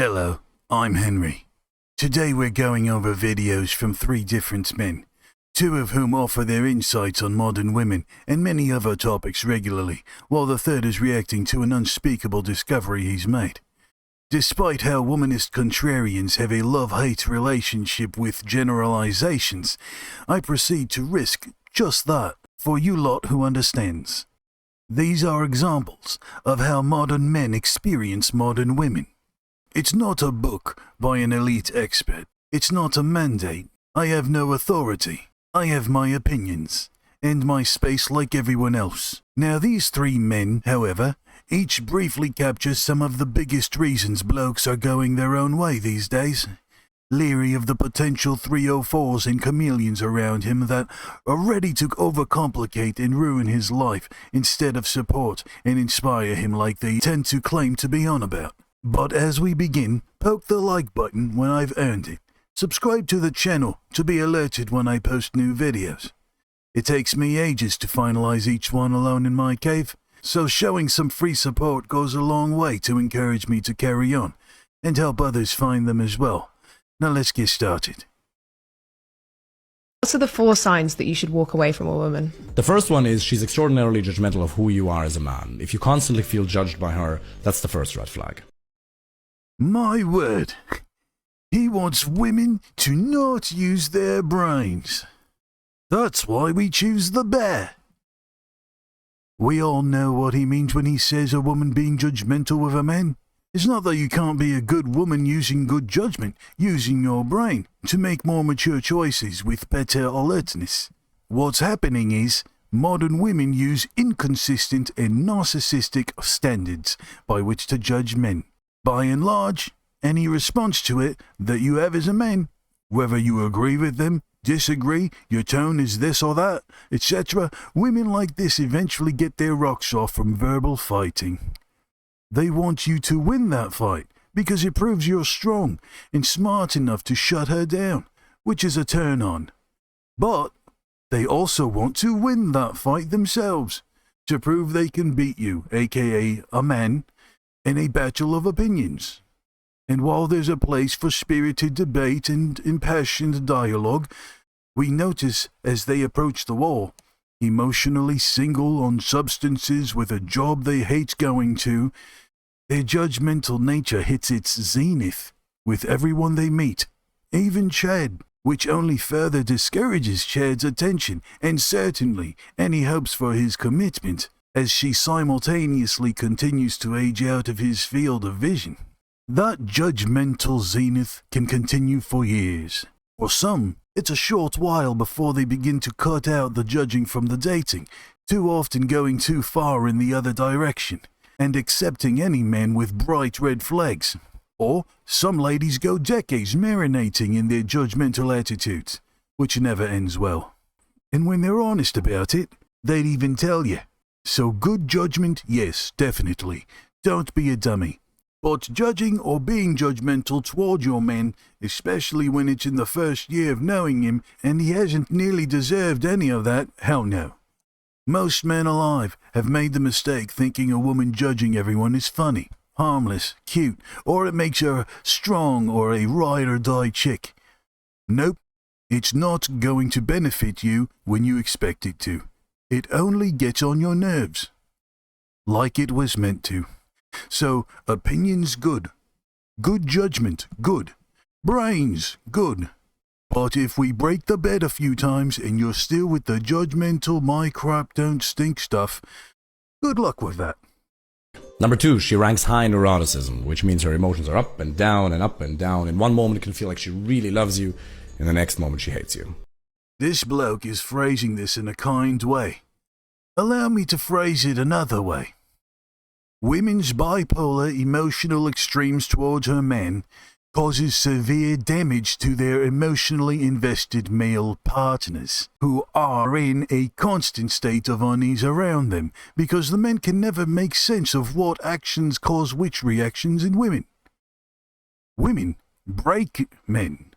Hello, I'm Henry. Today we're going over videos from 3 different men, 2 of whom offer their insights on modern women and many other topics regularly, while the third is reacting to an unspeakable discovery he's made. Despite how womanist contrarians have a love-hate relationship with generalizations, I proceed to risk just that for you lot who understands. These are examples of how modern men experience modern women. It's not a book by an elite expert. It's not a mandate. I have no authority. I have my opinions, and my space like everyone else. Now these 3 men, however, each briefly captures some of the biggest reasons blokes are going their own way these days, leery of the potential 304s and chameleons around him that are ready to overcomplicate and ruin his life instead of support and inspire him like they tend to claim to be on about. But as we begin, poke the like button when I've earned it. Subscribe to the channel to be alerted when I post new videos. It takes me ages to finalize each one alone in my cave, so showing some free support goes a long way to encourage me to carry on and help others find them as well. Now let's get started. What are the 4 signs that you should walk away from a woman? The first one is she's extraordinarily judgmental of who you are as a man. If you constantly feel judged by her, that's the first red flag. My word, he wants women to not use their brains. That's why we choose the bear. We all know what he means when he says a woman being judgmental with a man. It's not that you can't be a good woman using good judgment, using your brain to make more mature choices with better alertness. What's happening is modern women use inconsistent and narcissistic standards by which to judge men. By and large, any response to it that you have as a man, whether you agree with them, disagree, your tone is this or that, etc., women like this eventually get their rocks off from verbal fighting. They want you to win that fight because it proves you're strong and smart enough to shut her down, which is a turn on. But they also want to win that fight themselves to prove they can beat you, aka a man, in a battle of opinions. And while there's a place for spirited debate and impassioned dialogue, we notice as they approach the wall, emotionally single on substances with a job they hate going to, their judgmental nature hits its zenith with everyone they meet, even Chad, which only further discourages Chad's attention and certainly any hopes for his commitment, as she simultaneously continues to age out of his field of vision. That judgmental zenith can continue for years. For some, it's a short while before they begin to cut out the judging from the dating, too often going too far in the other direction, and accepting any man with bright red flags. Or some ladies go decades marinating in their judgmental attitudes, which never ends well. And when they're honest about it, they'd even tell you. So good judgment, yes, definitely. Don't be a dummy. But judging or being judgmental toward your man, especially when it's in the first year of knowing him and he hasn't nearly deserved any of that, hell no. Most men alive have made the mistake thinking a woman judging everyone is funny, harmless, cute, or it makes her strong or a ride-or-die chick. Nope, it's not going to benefit you when you expect it to. It only gets on your nerves, like it was meant to. So, opinions good. Good judgment, good. Brains, good. But if we break the bed a few times and you're still with the judgmental my crap don't stink stuff, good luck with that. Number 2, she ranks high in neuroticism, which means her emotions are up and down and up and down. In one moment it can feel like she really loves you, in the next moment she hates you. This bloke is phrasing this in a kind way. Allow me to phrase it another way. Women's bipolar emotional extremes towards her man causes severe damage to their emotionally invested male partners, who are in a constant state of unease around them, because the men can never make sense of what actions cause which reactions in women. Women break men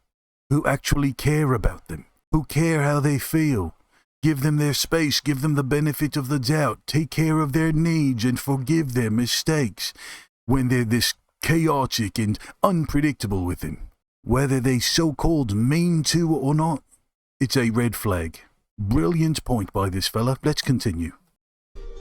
who actually care about them, who care how they feel. Give them their space, give them the benefit of the doubt, take care of their needs and forgive their mistakes. When they're this chaotic and unpredictable with him. Whether they so-called mean to or not, it's a red flag. Brilliant point by this fella. Let's continue.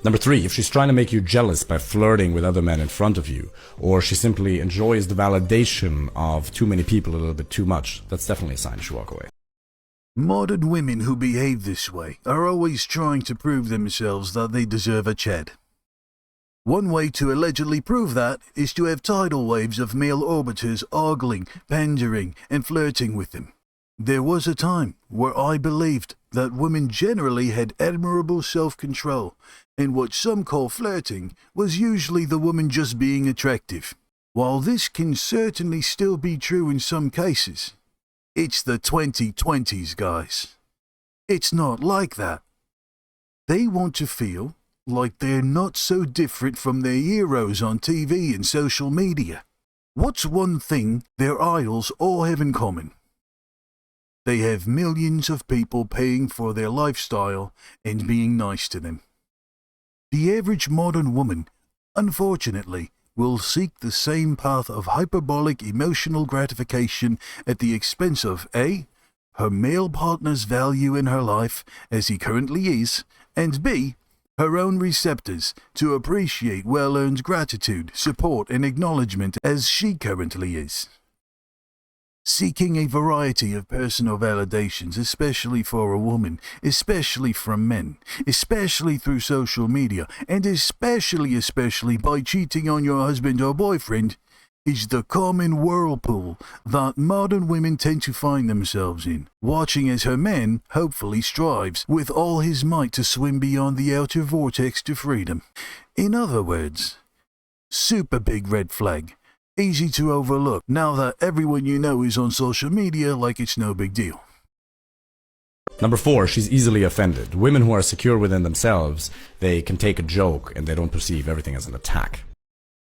Number 3, if she's trying to make you jealous by flirting with other men in front of you, or she simply enjoys the validation of too many people a little bit too much, that's definitely a sign you should walk away. Modern women who behave this way are always trying to prove themselves that they deserve a Chad. One way to allegedly prove that is to have tidal waves of male orbiters ogling, pandering, and flirting with them. There was a time where I believed that women generally had admirable self-control, and what some call flirting was usually the woman just being attractive. While this can certainly still be true in some cases, it's the 2020s, guys. It's not like that. They want to feel like they're not so different from their heroes on TV and social media. What's one thing their idols all have in common? They have millions of people paying for their lifestyle and being nice to them. The average modern woman, unfortunately, will seek the same path of hyperbolic emotional gratification at the expense of A, her male partner's value in her life as he currently is, and B, her own receptors to appreciate well-earned gratitude, support, and acknowledgement as she currently is. Seeking a variety of personal validations, especially for a woman, especially from men, especially through social media, and especially by cheating on your husband or boyfriend, is the common whirlpool that modern women tend to find themselves in, watching as her man hopefully strives with all his might to swim beyond the outer vortex to freedom. In other words, super big red flag. Easy to overlook now that everyone you know is on social media like it's no big deal. Number 4, she's easily offended. Women who are secure within themselves, they can take a joke and they don't perceive everything as an attack.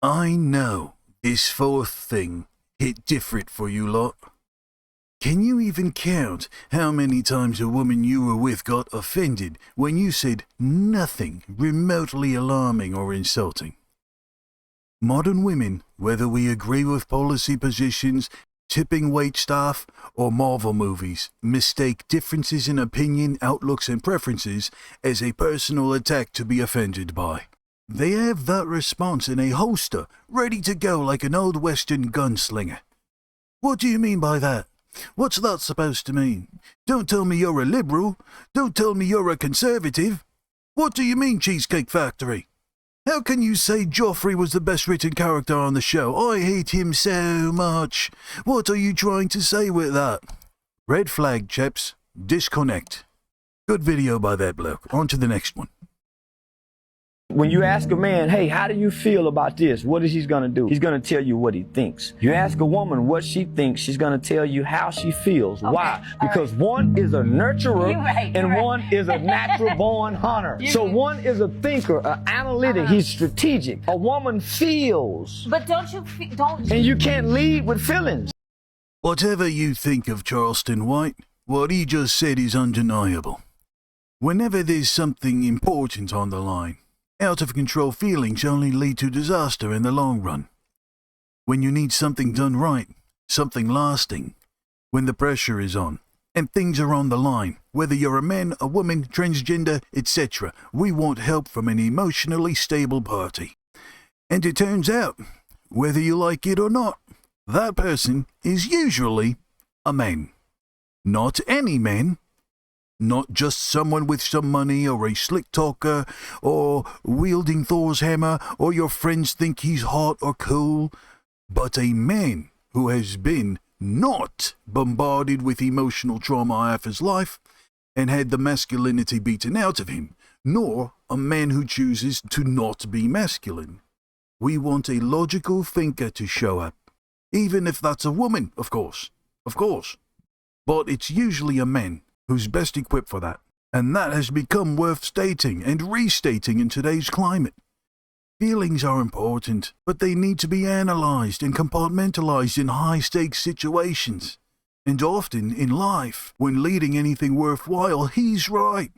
I know this fourth thing hit different for you lot. Can you even count how many times a woman you were with got offended when you said nothing remotely alarming or insulting? Modern women, whether we agree with policy positions, tipping wait staff, or Marvel movies, mistake differences in opinion, outlooks, and preferences as a personal attack to be offended by. They have that response in a holster, ready to go like an old Western gunslinger. What do you mean by that? What's that supposed to mean? Don't tell me you're a liberal. Don't tell me you're a conservative. What do you mean, Cheesecake Factory? How can you say Joffrey was the best written character on the show? I hate him so much. What are you trying to say with that? Red flag, chaps. Disconnect. Good video by that bloke. On to the next one. When you ask a man, hey, how do you feel about this? What is he going to do? He's going to tell you what he thinks. You ask a woman what she thinks, she's going to tell you how she feels. Okay. Why? Because one is a nurturer and one is a natural born hunter. So one is a thinker, an analytic, he's strategic. A woman feels. But don't. And you can't lead with feelings. Whatever you think of Charleston White, what he just said is undeniable. Whenever there's something important on the line, out-of-control feelings only lead to disaster in the long run. When you need something done right, something lasting, when the pressure is on, and things are on the line, whether you're a man, a woman, transgender, etc., we want help from an emotionally stable party. And it turns out, whether you like it or not, that person is usually a man. Not any man. Not just someone with some money or a slick talker or wielding Thor's hammer or your friends think he's hot or cool, but a man who has been not bombarded with emotional trauma half his life and had the masculinity beaten out of him, nor a man who chooses to not be masculine. We want a logical thinker to show up, even if that's a woman, of course. But it's usually a man who's best equipped for that, and that has become worth stating and restating in today's climate. Feelings are important, but they need to be analyzed and compartmentalized in high-stakes situations. And often in life, when leading anything worthwhile, he's right.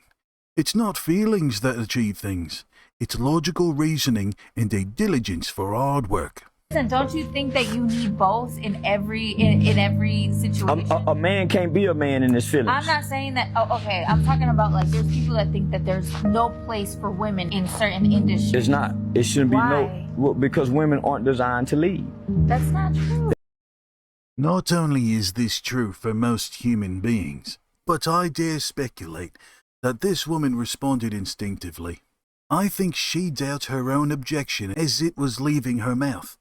It's not feelings that achieve things. It's logical reasoning and a diligence for hard work. Listen, don't you think that you need both in every situation? A man can't be a man in his feelings. I'm not saying that. Oh, okay. I'm talking about like there's people that think that there's no place for women in certain industries. It's not. It shouldn't be Why? well, because women aren't designed to lead. That's not true. Not only is this true for most human beings, but I dare speculate that this woman responded instinctively. I think she doubted her own objection as it was leaving her mouth.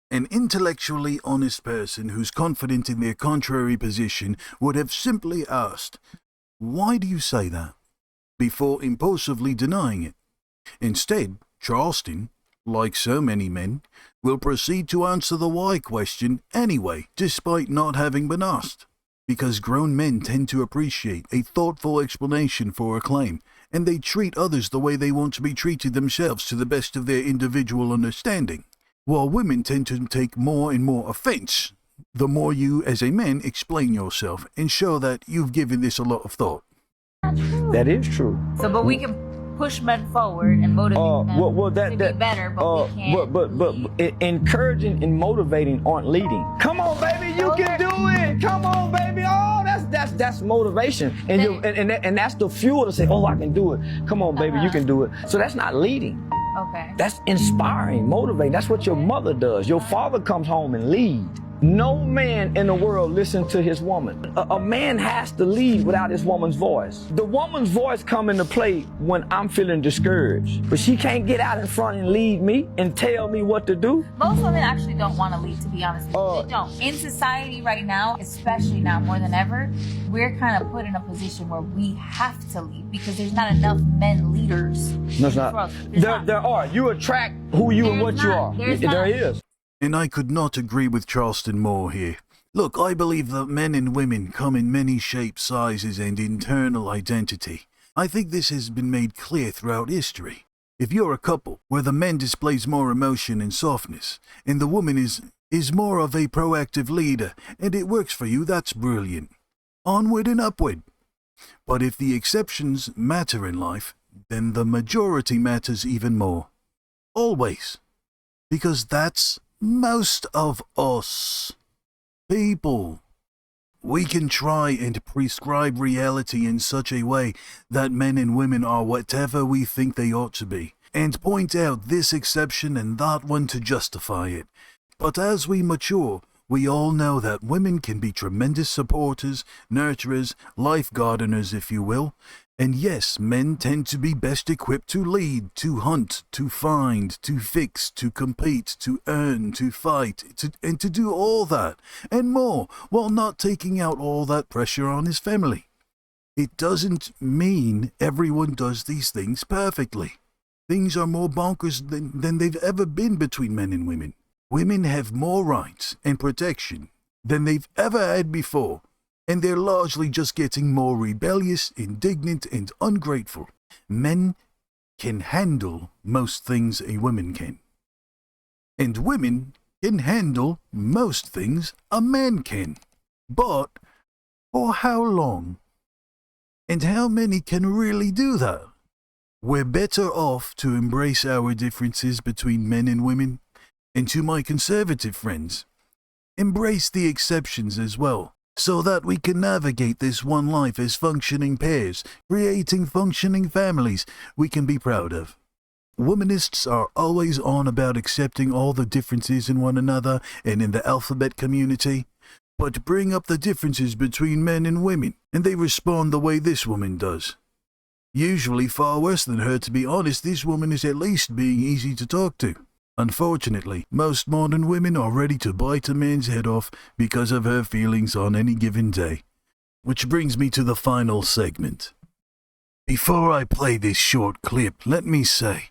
An intellectually honest person who's confident in their contrary position would have simply asked, "Why do you say that?" before impulsively denying it. Instead, Charleston, like so many men, will proceed to answer the why question anyway, despite not having been asked. Because grown men tend to appreciate a thoughtful explanation for a claim, and they treat others the way they want to be treated themselves to the best of their individual understanding, while women tend to take more and more offense the more you as a man explain yourself and show that you've given this a lot of thought. That is true. So, but we can push men forward and motivate them to be better, but we can't. But encouraging and motivating aren't leading. Come on, baby, you can do it. Come on, baby. Oh, that's motivation, and that's the fuel to say, oh, I can do it. Come on, baby, you can do it. So that's not leading. Okay. That's inspiring, motivating. That's what your mother does. Your father comes home and leads. No man in the world listens to his woman. A man has to lead without his woman's voice. The woman's voice come into play when I'm feeling discouraged. But she can't get out in front and lead me and tell me what to do. Most women actually don't want to lead, to be honest with you. They don't. In society right now, especially now more than ever, we're kind of put in a position where we have to lead because there's not enough men leaders. No, it's not. There are. You attract who you and what you are. There is. And I could not agree with Charleston more here. Look, I believe that men and women come in many shapes, sizes, and internal identity. I think this has been made clear throughout history. If you're a couple where the man displays more emotion and softness, and the woman is more of a proactive leader, and it works for you, that's brilliant. Onward and upward. But if the exceptions matter in life, then the majority matters even more. Always. Because that's most of us. People. We can try and prescribe reality in such a way that men and women are whatever we think they ought to be, and point out this exception and that one to justify it. But as we mature, we all know that women can be tremendous supporters, nurturers, life gardeners, if you will. And yes, men tend to be best equipped to lead, to hunt, to find, to fix, to compete, to earn, to fight, and to do all that, and more, while not taking out all that pressure on his family. It doesn't mean everyone does these things perfectly. Things are more bonkers than they've ever been between men and women. Women have more rights and protection than they've ever had before, and they're largely just getting more rebellious, indignant, and ungrateful. Men can handle most things a woman can. And women can handle most things a man can. But for how long? And how many can really do that? We're better off to embrace our differences between men and women. And to my conservative friends, embrace the exceptions as well, so that we can navigate this one life as functioning pairs, creating functioning families we can be proud of. Womanists are always on about accepting all the differences in one another and in the alphabet community, but bring up the differences between men and women, and they respond the way this woman does. Usually far worse than her, to be honest. This woman is at least being easy to talk to. Unfortunately, most modern women are ready to bite a man's head off because of her feelings on any given day. Which brings me to the final segment. Before I play this short clip, let me say,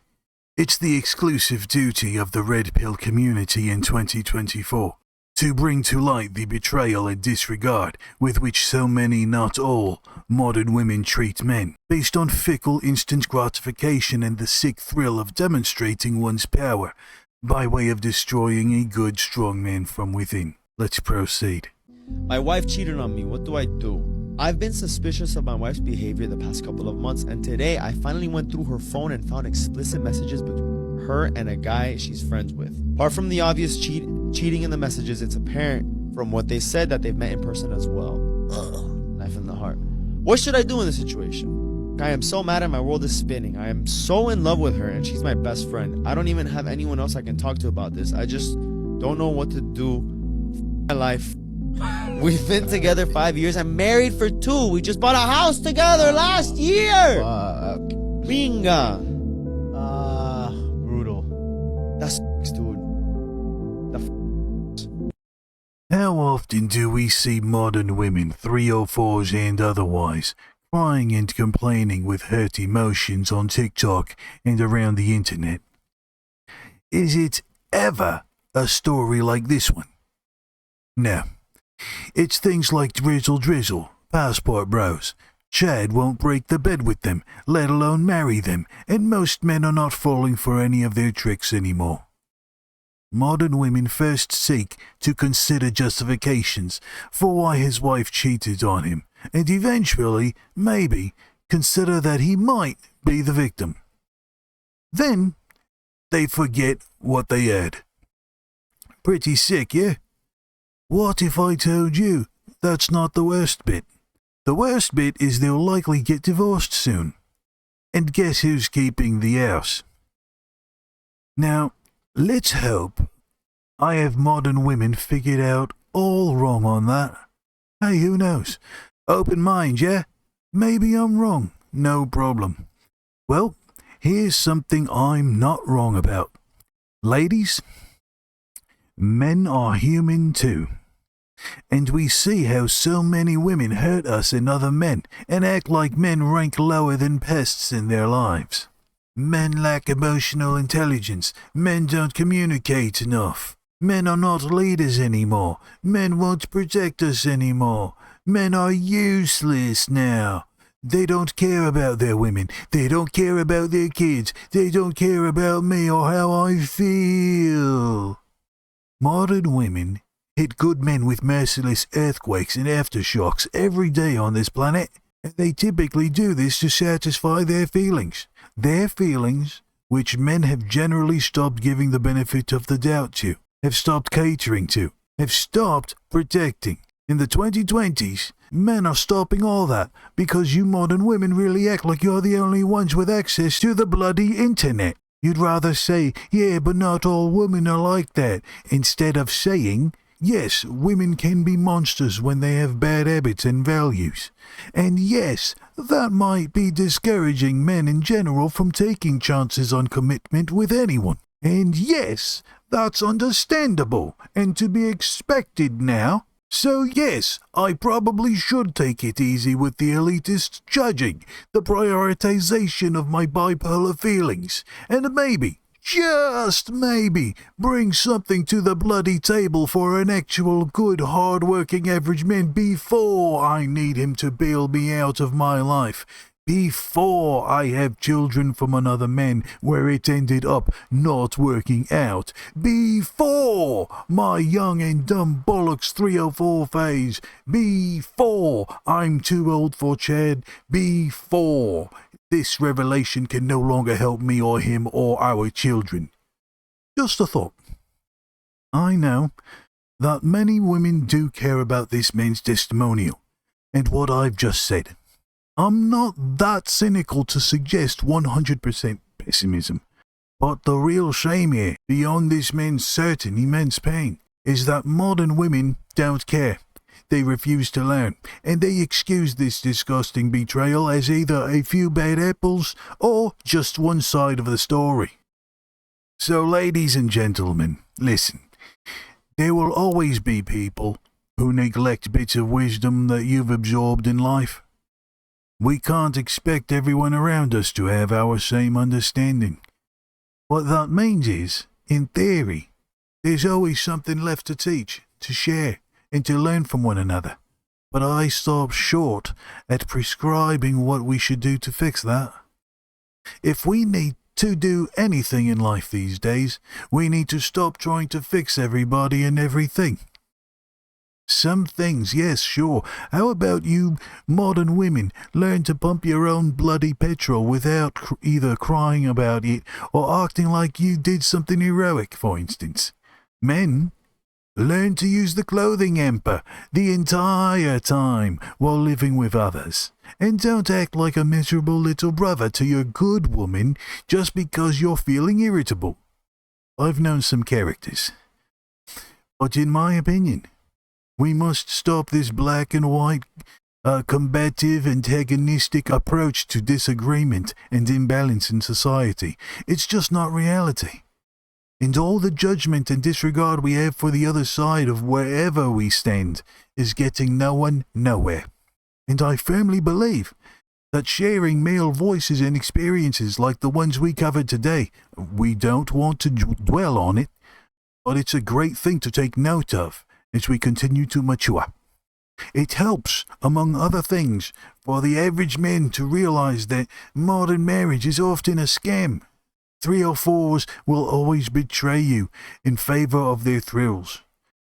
it's the exclusive duty of the Red Pill community in 2024 to bring to light the betrayal and disregard with which so many, not all, modern women treat men, based on fickle instant gratification and the sick thrill of demonstrating one's power by way of destroying a good, strong man from within. Let's proceed. My wife cheated on me. What do I do? I've been suspicious of my wife's behavior the past couple of months, and today I finally went through her phone and found explicit messages between her and a guy she's friends with. Apart from the obvious cheating in the messages, it's apparent from what they said that they've met in person as well. Knife in the heart. What should I do in this situation? I am so mad and my world is spinning. I am so in love with her and she's my best friend. I don't even have anyone else I can talk to about this. I just don't know what to do in my life. We've been together 5 years. I'm married for 2. We just bought a house together last year. Binga. Brutal. That's dude. How often do we see modern women, 304s and otherwise, crying and complaining with hurt emotions on TikTok and around the internet? Is it ever a story like this one? No. It's things like drizzle, passport bros. Chad won't break the bed with them, let alone marry them, and most men are not falling for any of their tricks anymore. Modern women first seek to consider justifications for why his wife cheated on him, and eventually, maybe, consider that he might be the victim. Then, they forget what they had. Pretty sick, yeah? What if I told you that's not the worst bit? The worst bit is they'll likely get divorced soon. And guess who's keeping the house? Now, let's hope I have modern women figured out all wrong on that. Hey, who knows? Open mind, yeah? Maybe I'm wrong. No problem. Well, here's something I'm not wrong about. Ladies, men are human too. And we see how so many women hurt us and other men and act like men rank lower than pests in their lives. Men lack emotional intelligence. Men don't communicate enough. Men are not leaders anymore. Men won't protect us anymore. Men are useless now. They don't care about their women. They don't care about their kids. They don't care about me or how I feel. Modern women hit good men with merciless earthquakes and aftershocks every day on this planet, and they typically do this to satisfy their feelings. Their feelings, which men have generally stopped giving the benefit of the doubt to, have stopped catering to, have stopped protecting. In the 2020s, men are stopping all that because you modern women really act like you're the only ones with access to the bloody internet. You'd rather say, yeah, but not all women are like that, instead of saying, yes, women can be monsters when they have bad habits and values. And yes, that might be discouraging men in general from taking chances on commitment with anyone. And yes, that's understandable and to be expected now. So yes, I probably should take it easy with the elitist judging, the prioritization of my bipolar feelings, and maybe, just maybe, bring something to the bloody table for an actual good hard-working average man before I need him to bail me out of my life. Before I have children from another man where it ended up not working out. Before my young and dumb bollocks 304 phase. Before I'm too old for Chad. Before this revelation can no longer help me or him or our children. Just a thought. I know that many women do care about this man's testimonial and what I've just said. I'm not that cynical to suggest 100% pessimism, but the real shame here, beyond this man's certain immense pain, is that modern women don't care. They refuse to learn, and they excuse this disgusting betrayal as either a few bad apples or just one side of the story. So, ladies and gentlemen, listen. There will always be people who neglect bits of wisdom that you've absorbed in life. We can't expect everyone around us to have our same understanding. What that means is, in theory, there's always something left to teach, to share, and to learn from one another. But I stop short at prescribing what we should do to fix that. If we need to do anything in life these days, we need to stop trying to fix everybody and everything. Some things, yes, sure. How about you modern women learn to pump your own bloody petrol without either crying about it or acting like you did something heroic, for instance? Men, learn to use the clothing hamper the entire time while living with others. And don't act like a miserable little brother to your good woman just because you're feeling irritable. I've known some characters. But in my opinion, we must stop this black and white, combative, antagonistic approach to disagreement and imbalance in society. It's just not reality. And all the judgment and disregard we have for the other side of wherever we stand is getting no one nowhere. And I firmly believe that sharing male voices and experiences like the ones we covered today, we don't want to dwell on it, but it's a great thing to take note of as we continue to mature. It helps, among other things, for the average man to realize that modern marriage is often a scam. 304s will always betray you in favor of their thrills,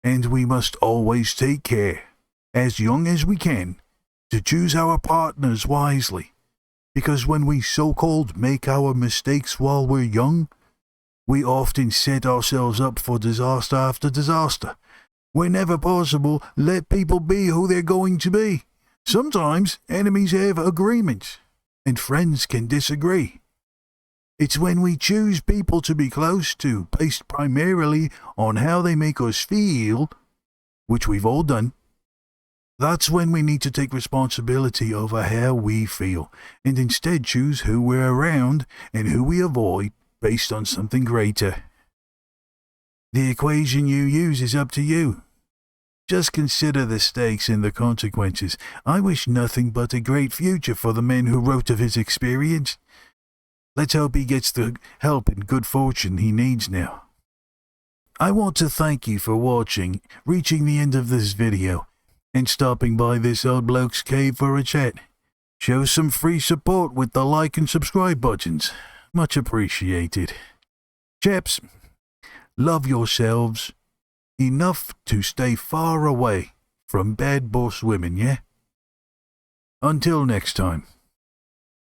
and we must always take care, as young as we can, to choose our partners wisely, because when we so-called make our mistakes while we're young, we often set ourselves up for disaster after disaster. Whenever possible, let people be who they're going to be. Sometimes enemies have agreements, and friends can disagree. It's when we choose people to be close to, based primarily on how they make us feel, which we've all done, that's when we need to take responsibility over how we feel, and instead choose who we're around and who we avoid based on something greater. The equation you use is up to you. Just consider the stakes and the consequences. I wish nothing but a great future for the man who wrote of his experience. Let's hope he gets the help and good fortune he needs now. I want to thank you for watching, reaching the end of this video, and stopping by this old bloke's cave for a chat. Show some free support with the like and subscribe buttons. Much appreciated. Chaps, love yourselves enough to stay far away from bad boss women, yeah? Until next time.